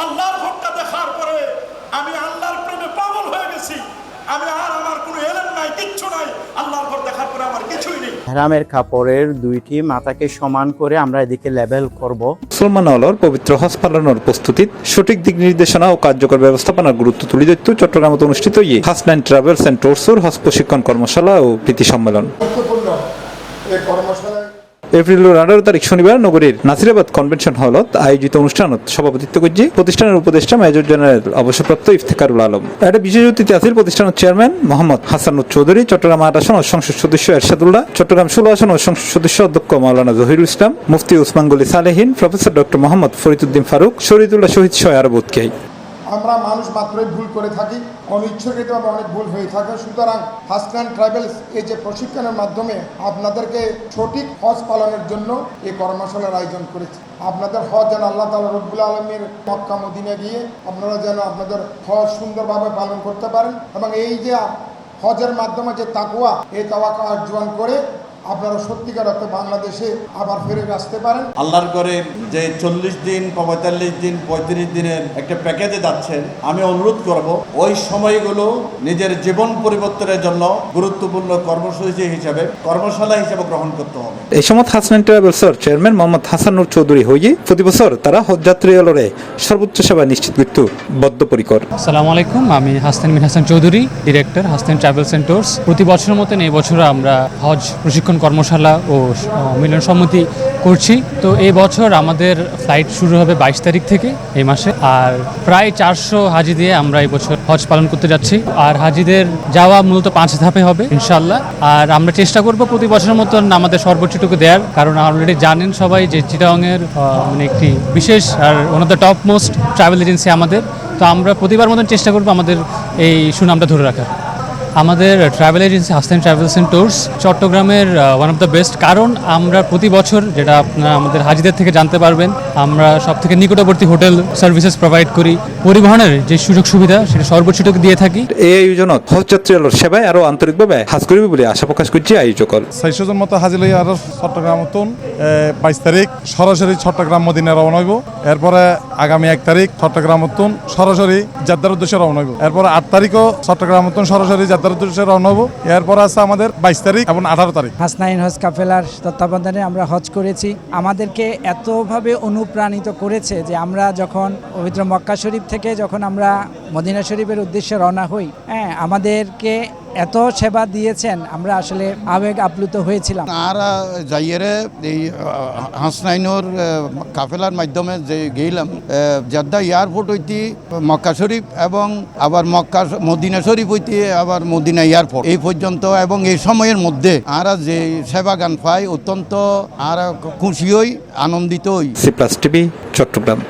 আল্লাহর ঘরটা দেখার পরে আমি আল্লাহর প্রেমে পাগল হয়ে গেছি। আমি আর আমার কোনো এলেম নাই, কিচ্ছু নাই। আল্লাহর ঘর দেখার পরে আমার কিছুই নেই। ইহরামের কাপড়ের দুইটি মাথাকে সমান করে আমরা এদিকে লেবেল করব। মুসলমান হলর পবিত্র হজ পালনের প্রস্তুতির সঠিক দিক নির্দেশনা ও কার্যকর ব্যবস্থাপনার গুরুত্ব তুলে ধরতে চট্টগ্রামে অনুষ্ঠিত হাসনাইন ট্রাভেলস এন্ড ট্যুরসের হজ প্রশিক্ষণ কর্মশালা ও প্রীতি সম্মেলন। এপ্রিলের 18 তারিখ শনিবার নগরীর নাসিরাবাদ কনভেনশন হলত আয়োজিত অনুষ্ঠানত সভাপতিত্ব করছে প্রতিষ্ঠানের উপদেষ্টা মেজর জেনারেল অবসরপ্রাপ্ত ইফতেখারুল আলম। একটা বিশেষ অতিথি আছেন প্রতিষ্ঠানের চেয়ারম্যান মোহাম্মদ হাসানুর চৌধুরী, চট্টগ্রাম 8 আসন ও সংসদ সদস্য এরশাদুল্লাহ, চট্টগ্রাম 16 আসন ও সংসদ সদস্য অধ্যক্ষ মাওলানা জহিরুল ইসলাম, মুফতি উসমান গলি সালেহীন, প্রফেসর ডক্টর মোহাম্মদ ফরিদুদ্দিন ফারুক, শরীদুল্লাহ শহীদ সহ আরো বোধকেই। আমরা মানুষ মাত্রই ভুল করে থাকি, অনিচ্ছাকৃতভাবে অনেক ভুল হয়ে থাকে। সুতরাং হাসনাইন ট্রাভেলস এই যে প্রশিক্ষণের মাধ্যমে আপনাদেরকে সঠিক হজ পালনের জন্য এই কর্মশালার আয়োজন করেছে। আপনাদের হজ যেন আল্লাহ তাআলা রব্বুল আলামিনের মক্কা মদিনা গিয়ে আপনারা যেন আপনাদের হজ সুন্দরভাবে পালন করতে পারেন এবং এই যে হজের মাধ্যমে যে তাকওয়া, এই তাকওয়া অর্জন করে আপনারা সত্যিকার অর্থে বাংলাদেশে আবার ফিরে আসতে পারেন। আল্লাহর করে যে 40 দিন, 45 দিন, 35 দিনের একটা প্যাকেজে যাচ্ছেন, আমি অনুরোধ করব ওই সময়গুলো নিজের জীবন পরিবর্তনের জন্য গুরুত্বপূর্ণ কর্মসূচি হিসাবে, কর্মশালা হিসাবে গ্রহণ করতে হবে। এই সময় হাসনাইন ট্রাভেলসের চেয়ারম্যান মোহাম্মদ হাসানুর চৌধুরী হয়ে প্রতি বছর তারা হজযাত্রী হলরে সর্বোচ্চ সেবা নিশ্চিত করতে বদ্ধপরিকর। আসসালামু আলাইকুম, আমি Hasnain bin Hasan Chowdhury, director Hasnain travels and tours. প্রতি বছরের মতন এই বছর আমরা হজ প্রশিক্ষণ কর্মশালা ও মিলন সম্মতি করছি। তো এই বছর আমাদের ফ্লাইট শুরু হবে 22 তারিখ থেকে এই মাসে, আর প্রায় 400 হাজি দিয়ে আমরা এই বছর হজ পালন করতে যাচ্ছি। আর হাজিদের যাওয়া মূলত 5 ধাপে হবে ইনশাল্লাহ। আর আমরা চেষ্টা করব প্রতি বছরের মতন আমাদের সর্বোচ্চটুকু দেওয়ার, কারণ অলরেডি জানেন সবাই যে চিটাগংয়ের মানে একটি বিশেষ আর one of the top most travel agency আমাদের। তো আমরা প্রতিবার মতন চেষ্টা করব আমাদের এই সুনামটা ধরে রাখার। আমাদের travel agency Hasnain travels and tours চট্টগ্রামের ওয়ান অফ দ্য বেস্ট, কারণ আমরা প্রতি বছর, যেটা আপনারা আমাদের হাজিদের থেকে জানতে পারবেন, আমরা সব থেকে নিকটবর্তী হোটেল সার্ভিসেস প্রোভাইড করি। পরিবহনের যে সুযোগ সুবিধা সেটা সর্বোচ্চটুকু দিয়ে থাকি। এই আয়োজনত হজযাত্রী হলর সেবায় আরো আন্তরিকভাবে হাজ করিবে বলে আশা প্রকাশ করছে আয়োজক। 600 জন মতো হাজি লইয়া আর চট্টগ্রাম মতন 22 তারিখ সরাসরি চট্টগ্রাম মদিনা রওনা হইব। এরপরে আগামী 1 তারিখ চট্টগ্রাম মতন সরাসরি জেদ্দার উদ্দেশ্যে রওনা হইব। এরপরে 8 তারিখও চট্টগ্রাম মতন সরাসরি জেদ্দার উদ্দেশ্যে রওনা হইব। এরপর আছে আমাদের 22 তারিখ এবং 18 তারিখ। হাসনাইন হজ কাফেলার তত্ত্বাবধানে আমরা হজ করেছি। আমাদেরকে এতভাবে অনুপ্রাণিত করেছে যে আমরা যখন পবিত্র মক্কা শরীফ থেকে যখন আমরা মদিনা শরীফের উদ্দেশ্যে রওনা হই, আমাদেরকে এত সেবা দিয়েছেন, আমরা আসলে আবেগ আপ্লুত হয়েছিলাম। আর যাইয়েরে এই হাসনাইনের কাফেলার মাধ্যমে যে গেলাম জেদ্দা এয়ারপোর্ট হইতে মক্কা শরীফ এবং আবার মক্কা মদিনা শরীফ হইতে আবার মদিনা এয়ারপোর্ট এই পর্যন্ত, এবং এই সময়ের মধ্যে আর যে সেবা গান পাই অত্যন্ত আর খুশি হই, আনন্দিত হই। সি+টিভি চট্টগ্রাম।